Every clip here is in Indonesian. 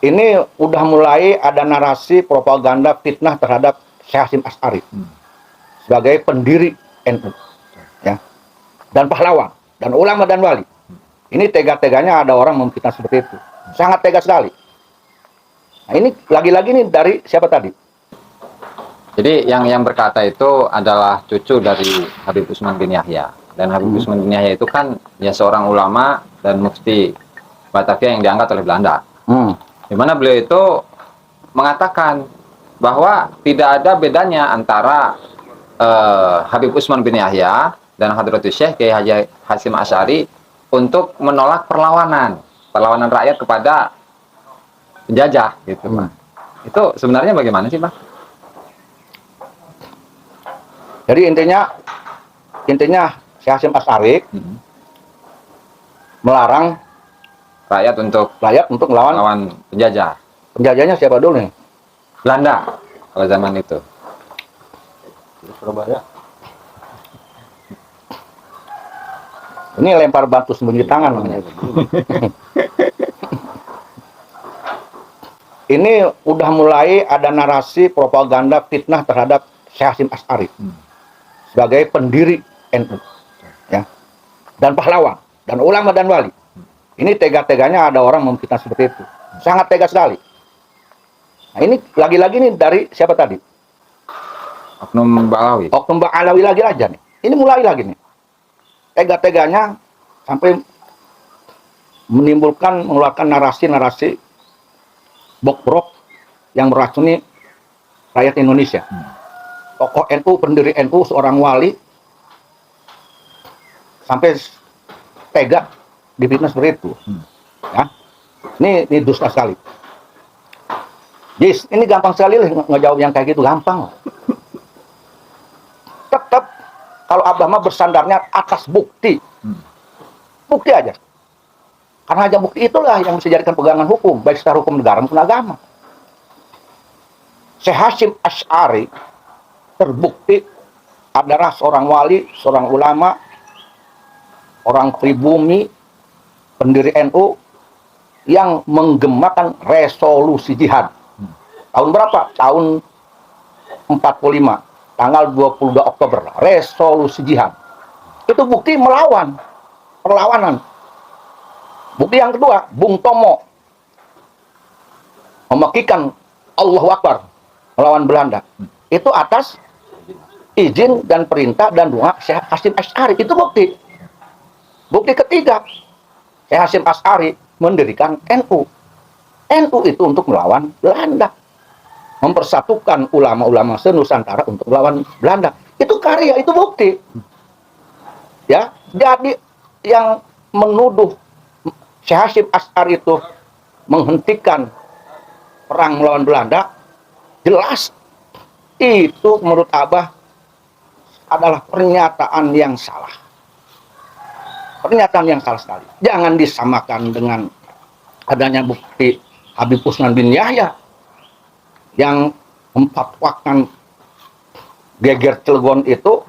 ini udah mulai ada narasi propaganda fitnah terhadap Syekh Hasyim Asy'ari sebagai pendiri NU, ya, dan pahlawan, dan ulama dan wali. Ini tega-teganya ada orang memfitnah seperti itu, sangat tega sekali. Nah, ini lagi-lagi nih dari siapa tadi? Jadi yang berkata itu adalah cucu dari Habib Utsman bin Yahya. Dan Habib Utsman bin Yahya itu kan ya seorang ulama dan mufti Batavia yang diangkat oleh Belanda. Di mana beliau itu mengatakan bahwa tidak ada bedanya antara Habib Utsman bin Yahya dan Hadratus Syekh Kiai Haji Hasyim Asy'ari untuk menolak perlawanan rakyat kepada penjajah gitu, Pak. Itu sebenarnya bagaimana sih, Pak? Jadi intinya Syekh Hasyim Asy'ari melarang rakyat untuk melawan penjajah. Penjajahnya siapa dulu nih? Belanda pada zaman itu. Surabaya. Ini lempar batu sembunyi tangan namanya. Ini udah mulai ada narasi propaganda fitnah terhadap Syekh Hasyim Asy'ari sebagai pendiri NU, ya, dan pahlawan, dan ulama dan wali. Ini tega-teganya ada orang memfitnah seperti itu, sangat tega sekali. Nah, ini lagi-lagi nih dari siapa tadi? Oknum Ba'alawi. Oknum Ba'alawi lagi aja nih. Ini mulai lagi nih. Tega-teganya sampai mengeluarkan narasi-narasi bok-brok yang meracuni rakyat Indonesia. Tokoh NU, pendiri NU, seorang wali, sampai tega difitnah seperti itu. Ya. Ini dusta sekali. Jis, ini gampang sekali ngejawab yang kayak gitu, gampang. Tetap kalau Abah mah bersandarnya atas bukti. Bukti aja. Karena hanya bukti itulah yang bisa dijadikan pegangan hukum, baik secara hukum negara maupun agama. Syekh Hasyim Asy'ari terbukti adalah seorang wali, seorang ulama, orang pribumi, pendiri NU yang menggemakan resolusi jihad. Tahun berapa? Tahun 45, tanggal 22 Oktober, resolusi jihad. Itu bukti melawan, perlawanan. Bukti yang kedua, Bung Tomo memakikan Allahu Akbar melawan Belanda. Itu atas izin dan perintah dan doa Syekh Hasyim Asy'ari. Itu bukti. Bukti ketiga, Syekh Hasyim Asy'ari mendirikan NU. NU itu untuk melawan Belanda. Mempersatukan ulama-ulama se-Nusantara untuk melawan Belanda. Itu karya, itu bukti. Ya, jadi yang menuduh Syekh Hasyim Asy'ari itu menghentikan perang melawan Belanda, jelas itu menurut Abah adalah pernyataan yang salah. Pernyataan yang salah sekali. Jangan disamakan dengan adanya bukti Habib Utsman bin Yahya yang memfatwakan geger Cilegon itu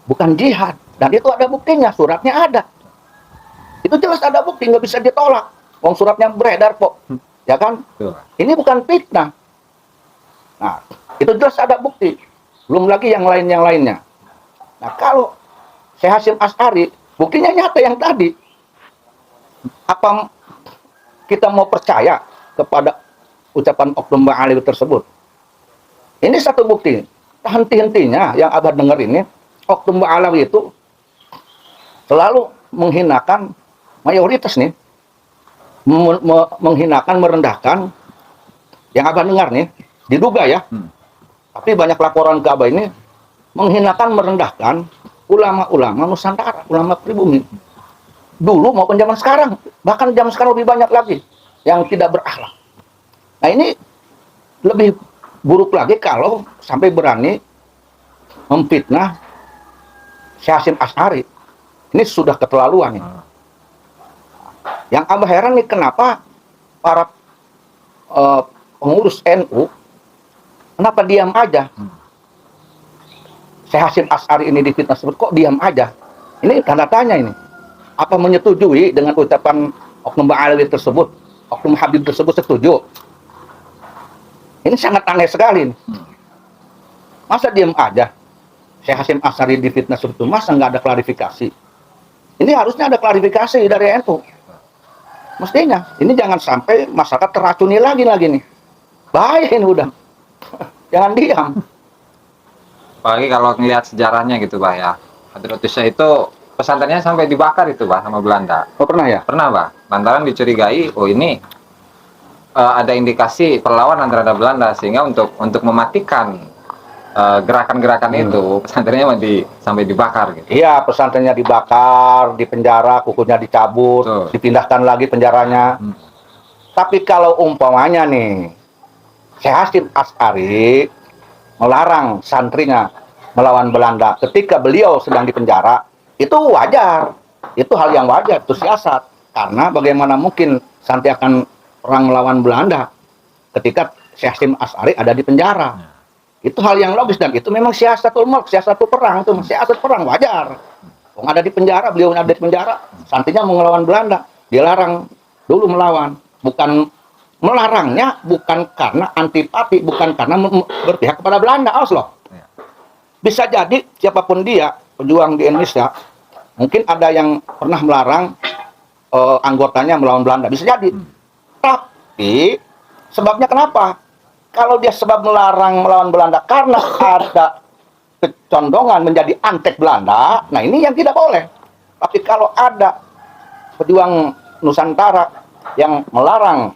bukan jihad, dan itu ada buktinya, suratnya ada. Itu jelas ada bukti, nggak bisa ditolak. Wong suratnya beredar kok, ya kan? Ini bukan fitnah. Nah, itu jelas ada bukti. Belum lagi yang lainnya. Nah, kalau Syekh Hasyim Asy'ari, buktinya nyata yang tadi. Apa kita mau percaya kepada ucapan Oknum Ba'alawi tersebut? Ini satu bukti. Henti-hentinya yang Abah dengar ini, Oknum Ba'alawi itu selalu menghinakan mayoritas nih. Menghinakan, merendahkan. Yang Abah dengar nih, diduga ya. Tapi banyak laporan ke Abah ini menghinakan, merendahkan ulama-ulama Nusantara, ulama pribumi. Dulu maupun zaman sekarang, bahkan zaman sekarang lebih banyak lagi yang tidak berakhlak. Nah, ini lebih buruk lagi kalau sampai berani memfitnah Syekh Hasyim Asy'ari. Ini sudah keterlaluan nih. Yang Abah heran nih, kenapa para pengurus NU kenapa diam aja? Syekh Hasyim Asy'ari ini difitnah sebut, kok diam aja? Ini tanda tanya ini. Apa menyetujui dengan ucapan Oknum Ba'alawi tersebut? oknum Habib tersebut setuju? Ini sangat aneh sekali. Masa diam aja? Syekh Hasyim Asy'ari difitnah seperti itu, masa nggak ada klarifikasi? Ini harusnya ada klarifikasi dari NU. Mestinya. Ini jangan sampai masyarakat teracuni lagi nih. Bahaya ini udah. Jangan diam. Apalagi kalau ngelihat sejarahnya gitu, Bah ya. Hadratus Syekh itu pesantrennya sampai dibakar itu, Bah, sama Belanda. Oh pernah ya? Pernah, Bah. Lantaran dicurigai, oh ini ada indikasi perlawanan terhadap Belanda, sehingga untuk mematikan gerakan-gerakan itu pesantrennya sampai dibakar gitu. Iya, pesantrennya dibakar, dipenjara, kukunya dicabut, dipindahkan lagi penjaranya. Tapi kalau umpamanya nih, Syekh Hasyim Asy'ari melarang santrinya melawan Belanda ketika beliau sedang dipenjara, itu wajar. Itu hal yang wajar, itu siasat. Karena bagaimana mungkin santri akan perang melawan Belanda ketika Syekh Hasyim Asy'ari ada di penjara. Itu hal yang logis dan itu memang siasatul mulk, siasatul perang, itu siasat perang wajar. Wong ada di penjara, beliau ada di penjara, santrinya mau melawan Belanda, dilarang dulu melawan. Bukan melarangnya bukan karena antipati, bukan karena berpihak kepada Belanda, awas loh. Bisa jadi siapapun dia, pejuang di Indonesia, mungkin ada yang pernah melarang anggotanya melawan Belanda, bisa jadi. Tapi sebabnya kenapa? Kalau dia sebab melarang melawan Belanda karena ada kecondongan menjadi antek Belanda, nah ini yang tidak boleh. Tapi kalau ada pejuang Nusantara yang melarang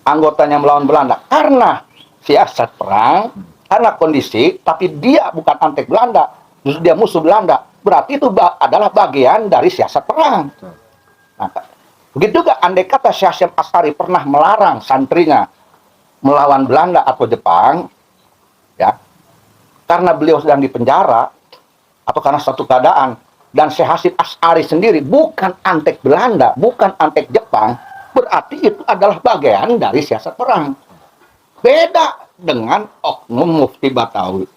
anggotanya melawan Belanda karena siasat perang, karena kondisi, tapi dia bukan antek Belanda, justru dia musuh Belanda, berarti itu adalah bagian dari siasat perang. Nah, begitu juga andai kata Syekh Hasyim Asy'ari pernah melarang santrinya melawan Belanda atau Jepang, ya, karena beliau sedang di penjara atau karena suatu keadaan, dan Syekh Hasyim Asy'ari sendiri bukan antek Belanda, bukan antek Jepang, berarti itu adalah bagian dari siasat perang. Beda dengan oknum Mufti Batawi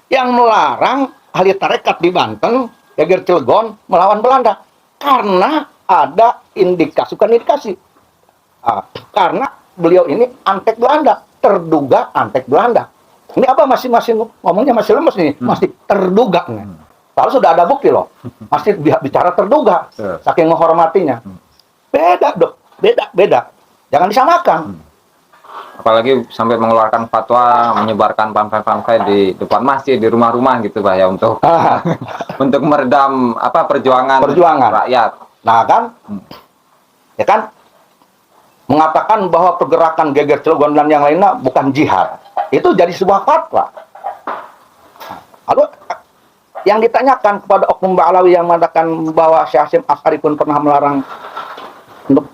yang melarang ahli tarekat di Banten, Geger Cilegon melawan Belanda karena ada indikasi, bukan indikasi, karena beliau ini antek Belanda, terduga antek Belanda. Ini apa masih ngomongnya masih lemes nih, masih terduga nih. Padahal sudah ada bukti loh, masih bicara terduga, saking menghormatinya. Beda dok, beda. Jangan disamakan. Apalagi sampai mengeluarkan fatwa, menyebarkan pamflet-pamflet di depan masjid, di rumah-rumah gitu, Bah ya, untuk untuk meredam perjuangan rakyat. Nah kan, ya kan, mengatakan bahwa pergerakan Geger Cilegon dan yang lainnya bukan jihad. Itu jadi sebuah fatwa. Lalu yang ditanyakan kepada oknum Ba'alawi yang mengatakan bahwa Syekh Hasyim Asy'ari pun pernah melarang untuk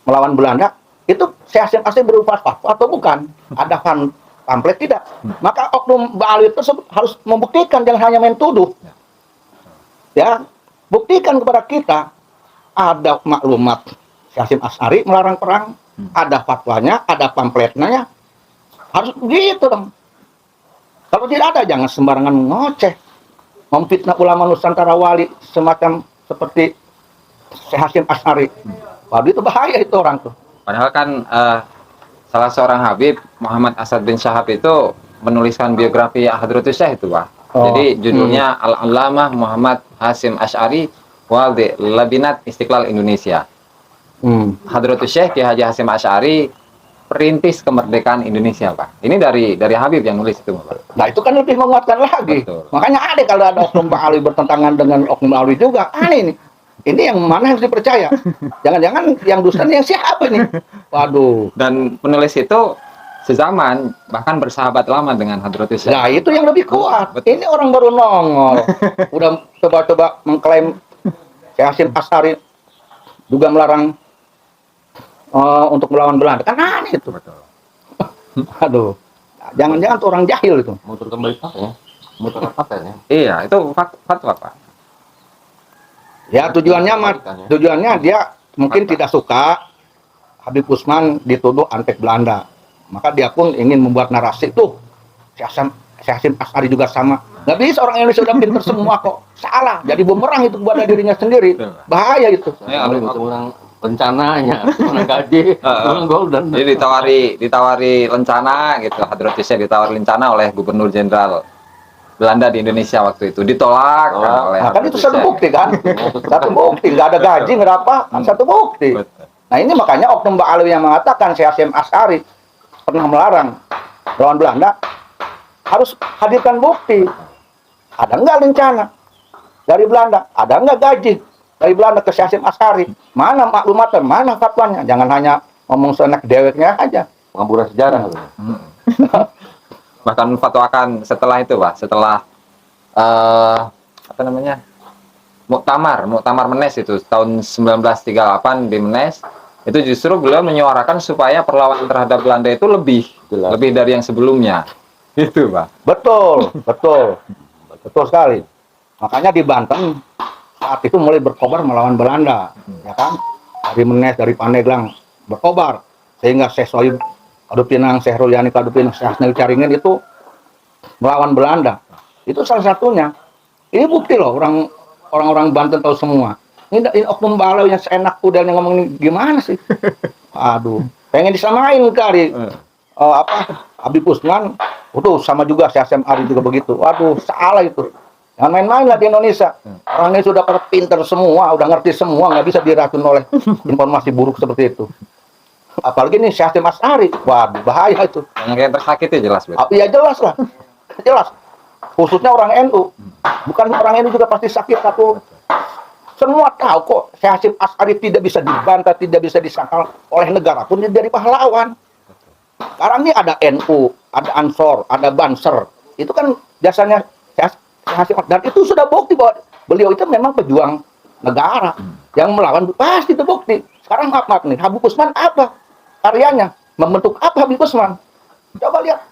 melawan Belanda, itu Syekh Hasyim Asy'ari berupa fatwa atau bukan? Ada pamflet tidak? Maka oknum Ba'alawi tersebut harus membuktikan, jangan hanya main tuduh. Ya, buktikan kepada kita ada maklumat Syekh Hasyim Asy'ari melarang perang, ada fatwanya, ada pamfletnya, harus begitu dong. Kalau tidak ada, jangan sembarangan ngoceh, memfitnah ulama Nusantara wali semacam seperti Syekh Hasyim Asy'ari. Waduh, itu bahaya itu orang tuh. Padahal kan salah seorang Habib, Muhammad Asad bin Syahab itu menuliskan biografi Hadratus Syekh itu, Pak. Jadi judulnya Al-Allamah Muhammad Hasyim Asy'ari Waldi Labinat Istiqlal Indonesia. Hadratus Syekh Kiai Haji Hasyim Asy'ari, perintis kemerdekaan Indonesia, Pak. Ini dari Habib yang nulis itu, Pak. Nah, itu kan lebih menguatkan lagi. Betul. Makanya ada kalau ada oknum Ba'alawi bertentangan dengan oknum Ba'alawi juga. Aneh ini. Ini yang mana yang harus dipercaya? Jangan-jangan yang dusta ini yang siapa nih? Waduh. Dan penulis itu sezaman, bahkan bersahabat lama dengan Hadratus Syekh. Nah, itu yang lebih kuat. Betul. Ini orang baru nongol. Udah coba-coba mengklaim Syekh Hasyim Asy'ari juga melarang untuk melawan Belanda. Kan aneh itu. Betul. Aduh. Jangan-jangan tuh orang jahil itu. Muter kembali ya. Muter ya. Iya, itu fatwa, Pak. Ya, tujuannya dia mungkin tidak suka Habib Usman dituduh antek Belanda. Maka dia pun ingin membuat narasi tuh. Syekh Hasyim Asy'ari juga sama. Nggak bisa orang Indonesia udah pinter semua kok. Salah. Jadi bumerang itu kepada dirinya sendiri. Bahaya itu. Orang rencananya, mana gaji, mana golden. Jadi ditawari lencana gitu, Hadrotisnya ditawari lencana oleh Gubernur Jenderal Belanda di Indonesia waktu itu, ditolak oleh Nah, kan itu satu Hadrotisnya. bukti kan? Satu bukti, nggak ada gaji, nggak ada apa, satu bukti. Betul. Nah ini makanya Oknum Ba'alawi yang mengatakan Syekh Hasyim Asy'ari pernah melarang lawan Belanda, harus hadirkan bukti. Ada nggak rencana dari Belanda? Ada nggak gaji dari Belanda ke Syekh Hasyim Asy'ari? Mana maklumatnya? Mana fatwanya? Jangan hanya ngomong senek deweknya aja. Pengamburan sejarah. Bahkan fatwakan setelah itu, Pak, setelah apa namanya? Muktamar Menes itu tahun 1938 di Menes, itu justru beliau menyuarakan supaya perlawanan terhadap Belanda itu lebih dari yang sebelumnya. Itu, Pak. Betul, betul, betul sekali. Makanya di Banten saat itu mulai berkobar melawan Belanda, ya kan? Dari Menes, dari Pandeglang berkobar, sehingga Syekh Sohib Kadupinang, Syekh Ruliani Kadupinang, Syekh Hasnil Caringin itu melawan Belanda. Itu salah satunya. Ini bukti loh, orang-orang Banten tahu semua. Ini Oknum Ba'alawi yang seenak udah ngomong ini gimana sih? Aduh, pengen disamain kali. Habib Usman, itu sama juga Syekh Hasyim Asy'ari juga begitu. Waduh, salah itu. Jangan main-main lah di Indonesia. Orangnya sudah pada pinter semua, udah ngerti semua, nggak bisa diracun oleh informasi buruk seperti itu. Apalagi nih Syekh Hasyim Asy'ari, waduh bahaya itu. Yang tersakiti jelas, Pak. Iya jelas lah, jelas. Khususnya orang NU, bukan orang NU juga pasti sakit satu. Semua tahu kok Syekh Hasyim Asy'ari tidak bisa dibantah, tidak bisa disangkal oleh negara pun dia dari pahlawan. Sekarang ini ada NU, ada Ansor, ada Banser. Itu kan biasanya Syekh Hasyim, dan itu sudah bukti bahwa beliau itu memang pejuang negara yang melawan, pasti itu bukti. Sekarang maaf nih, Habib Usman apa karyanya? Membentuk apa Habib Usman? Coba lihat.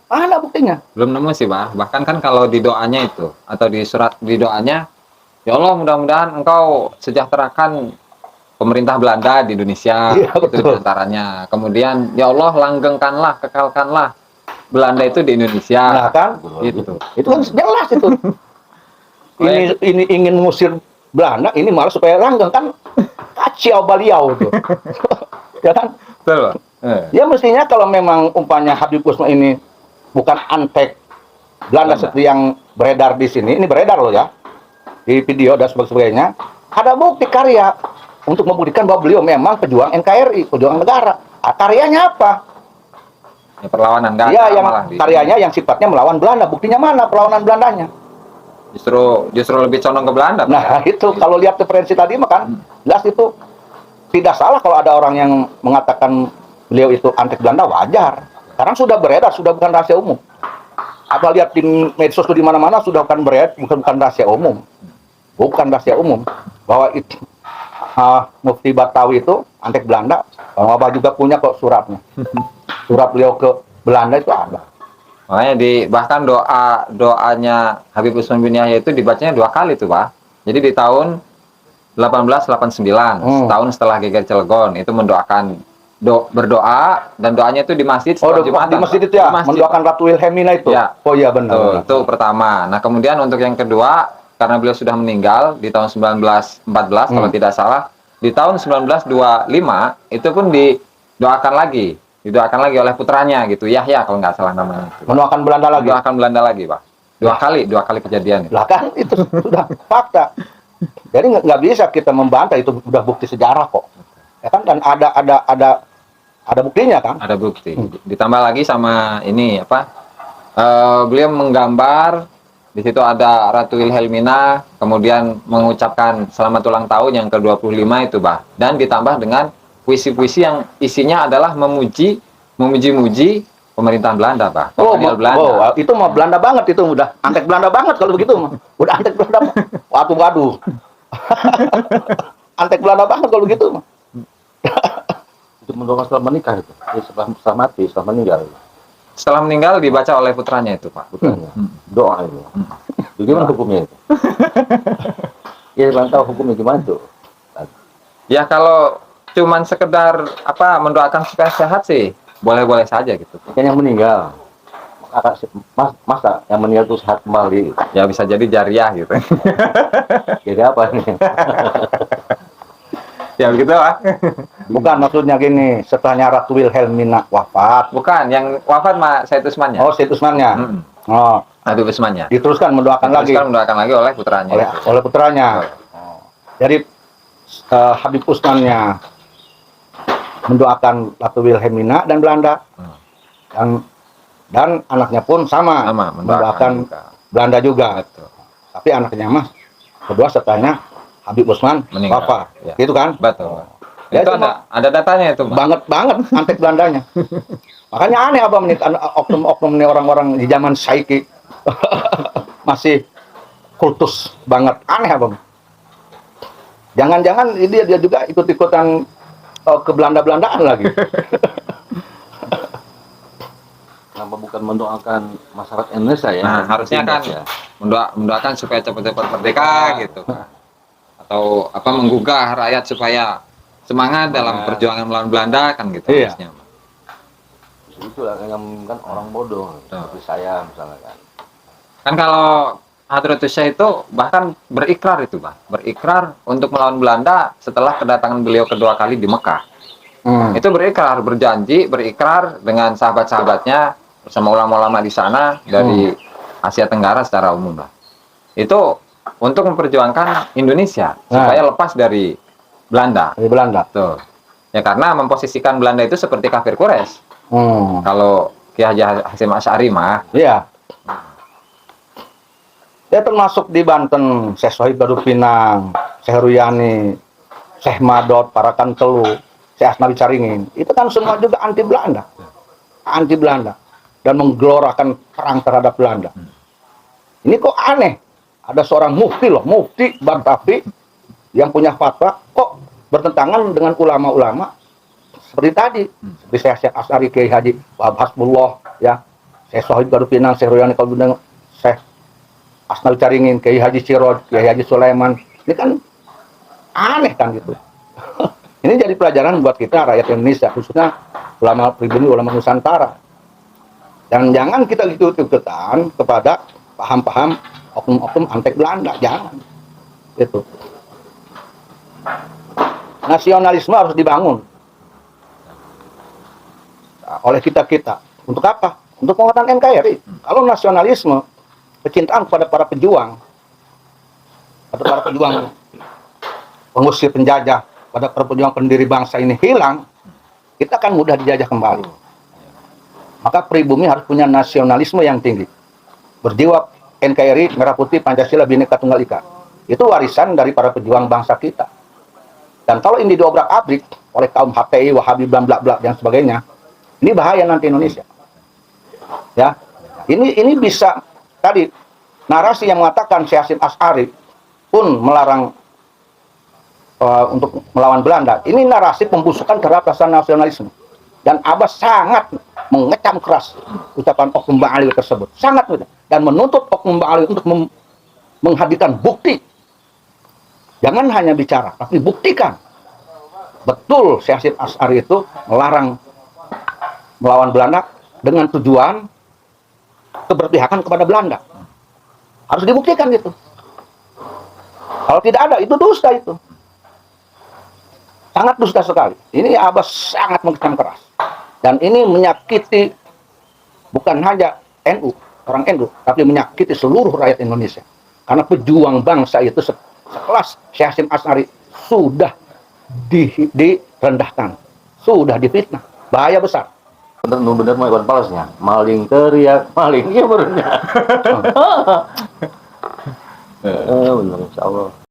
Mana buktinya? Belum nemu sih, Pak. Bahkan kan kalau di doanya itu, atau di surat di doanya, ya Allah mudah-mudahan engkau sejahterakan pemerintah Belanda di Indonesia, Iya, itu betul. diantaranya. Kemudian, ya Allah langgengkanlah, kekalkanlah Belanda itu di Indonesia. Nah kan? Gitu. Itu kan jelas itu. Ini ingin mengusir Belanda, ini malah supaya langgeng kan kacau beliau itu. Ya kan? Betul, Pak. Ya mestinya kalau memang umpamanya Habib Usman ini bukan antek Belanda seperti yang beredar di sini, ini beredar loh ya, di video dan sebagainya, ada bukti karya untuk membuktikan bahwa beliau memang pejuang NKRI, pejuang negara. Karyanya apa? Ya, perlawanan nggak Iya, ada yang malah di- karyanya yang sifatnya melawan Belanda. Buktinya mana perlawanan Belandanya? justru lebih condong ke Belanda, Pak. Nah, itu kalau lihat referensi tadi mah kan jelas itu tidak salah kalau ada orang yang mengatakan beliau itu antek Belanda, wajar. Sekarang sudah beredar, sudah bukan rahasia umum. Apa lihat di medsos di mana-mana sudah bukan beredar, bukan rahasia umum. Bukan rahasia umum bahwa itu Mufti Batawi itu antek Belanda. Bang Wabah juga punya kok suratnya. Surat beliau ke Belanda itu ada. Makanya bahkan doanya Habib Usman bin Yahya itu dibacanya 2 kali tuh, Pak. Jadi di tahun 1889, setahun setelah geger Cilegon, itu mendoakan berdoa, dan doanya itu di masjid Oh, setelah di Jumatan, masjid Pak. itu ya, Di masjid. mendoakan Ratu Wilhelmina itu. Ya. Oh iya benar. Tuh, benar. itu pertama. Nah, kemudian untuk yang kedua, karena beliau sudah meninggal di tahun 1914 kalau tidak salah, di tahun 1925 itu pun didoakan lagi oleh putranya gitu, Yahya kalau nggak salah namanya. Mendoakan Belanda lagi. Doakan Belanda lagi, Pak. Dua kali kejadian itu. Lah kan itu sudah fakta. Jadi nggak bisa kita membantah, itu sudah bukti sejarah kok. Ya kan, dan ada buktinya kan? Ada bukti. Ditambah lagi sama ini apa? Beliau menggambar, di situ ada Ratu Wilhelmina, kemudian mengucapkan selamat ulang tahun yang ke-25 itu, Bah. Dan ditambah dengan puisi-puisi yang isinya adalah memuji-muji pemerintahan Belanda, Bah. Kolonial Belanda. Itu mah Belanda banget, itu udah antek Belanda banget kalau begitu mah. Udah antek Belanda. Waduh. Antek Belanda banget kalau begitu mah. Itu mendoakan setelah menikah itu. Ya, setelah mati, setelah meninggal. Setelah meninggal dibaca oleh putranya itu, Pak. Bukannya. Doa itu. Bagaimana hukumnya itu? Ya, tahu hukumnya gimana tuh? Ya kalau cuman sekedar mendoakan supaya sehat sih, boleh-boleh saja gitu. Kan yang meninggal. Masa yang meninggal itu sehat kembali? Ya bisa jadi jariah gitu. Jadi apa nih? Ya begitu lah. Bukan, maksudnya gini, setelahnya Ratu Wilhelmina wafat. Bukan, yang wafat mah Said Usmannya. Oh, Said Usmannya. Mm-mm. Oh, Habib Usmannya. diteruskan mendoakan lagi Terus mendoakan lagi oleh putranya. oleh putranya. Oh. Jadi Habib Usmannya mendoakan Ratu Wilhelmina dan Belanda. Dan anaknya pun sama mendoakan juga. Belanda juga. Betul. Tapi anaknya mah kedua setelahnya Habib Usman Meninggal. wafat. Ya. Gitu kan? Betul. Ya, Itu itu ada datanya itu, Pak. banget antek Belandanya. Makanya aneh abang nih oknum-oknum nih orang-orang di zaman Saiki masih kultus banget, aneh abang. Jangan-jangan dia juga ikut-ikutan ke Belanda-Belandaan lagi. Kenapa bukan mendoakan masyarakat Indonesia ya? Nah, harusnya kan ya. mendoakan supaya cepat-cepat merdeka gitu kan. Atau apa menggugah rakyat supaya semangat dalam perjuangan melawan Belanda kan gitu Iya. harusnya. Itulah yang kan orang bodoh seperti saya misalnya kan. Kan kalau Hadratus Syekh itu bahkan berikrar itu, Pak. Berikrar untuk melawan Belanda setelah kedatangan beliau kedua kali di Mekah. Itu berikrar, berikrar dengan sahabat-sahabatnya bersama ulama-ulama di sana dari Asia Tenggara secara umum lah. Itu untuk memperjuangkan Indonesia supaya lepas dari Belanda. Dari Belanda. Tuh. Ya karena memposisikan Belanda itu seperti kafir Quraisy. Kalau Ki Haji Hasyim Asy'ari mah, Iya. Ya termasuk di Banten, Syekh Sohib Baru Pinang, Syekh Ruyani, Syekh Madot, Parakan Telu, Syekh Asnawi Caringin. Itu kan semua juga anti Belanda. Anti Belanda. Dan menggelorakan perang terhadap Belanda. Ini kok aneh. Ada seorang mufti loh, mufti Bagtafi yang punya fatwa kok bertentangan dengan ulama-ulama seperti tadi. Seperti Syekh Asy'ari, Kiai Haji Wahab Hasbullah, ya. Syekh Sohib Baru Pinang, Syekh Ruyani Kalbundang, Syekh Asnawi Caringin, Kiai Haji Siroj, Kiai Haji Sulaiman. Ini kan aneh kan gitu. Ini jadi pelajaran buat kita rakyat Indonesia, khususnya ulama pribumi, ulama Nusantara. Dan jangan kita ikut-ikutan kepada paham-paham oknum-oknum antek Belanda, jangan. Gitu. Nasionalisme harus dibangun oleh kita-kita. Untuk apa? Untuk penguatan NKRI. Kalau nasionalisme, kecintaan kepada para pejuang, pada para pejuang pengusir penjajah, pada para pejuang pendiri bangsa ini hilang, kita akan mudah dijajah kembali. Maka pribumi harus punya nasionalisme yang tinggi. Berjiwa NKRI, Merah Putih, Pancasila, Bhinneka Tunggal Ika. Itu warisan dari para pejuang bangsa kita. Dan kalau ini diobrak-abrik oleh kaum HTI, Wahabi, bla dan sebagainya, ini bahaya nanti Indonesia. Ya, ini bisa tadi narasi yang mengatakan Syekh Hasyim Asy'ari pun melarang untuk melawan Belanda. Ini narasi pembusukan terhadap rasa nasionalisme. Dan Abbas sangat mengecam keras ucapan Oknum Bang Ali tersebut. Sangat mudah. Dan menuntut Oknum Bang Ali untuk menghadirkan bukti. Jangan hanya bicara, tapi buktikan. Betul Syekh Hasyim Asy'ari itu melarang melawan Belanda dengan tujuan keberpihakan kepada Belanda. Harus dibuktikan gitu. Kalau tidak ada, itu dusta itu. Sangat dusta sekali. Ini Abbas sangat mengecam keras. Dan ini menyakiti bukan hanya NU, orang NU, tapi menyakiti seluruh rakyat Indonesia. Karena pejuang bangsa itu sekelas Syekh Hasyim Asy'ari sudah direndahkan, sudah difitnah. Bahaya besar. Bener mau ikut palesnya, maling teriak, maling iya benernya. Bener insya Allah.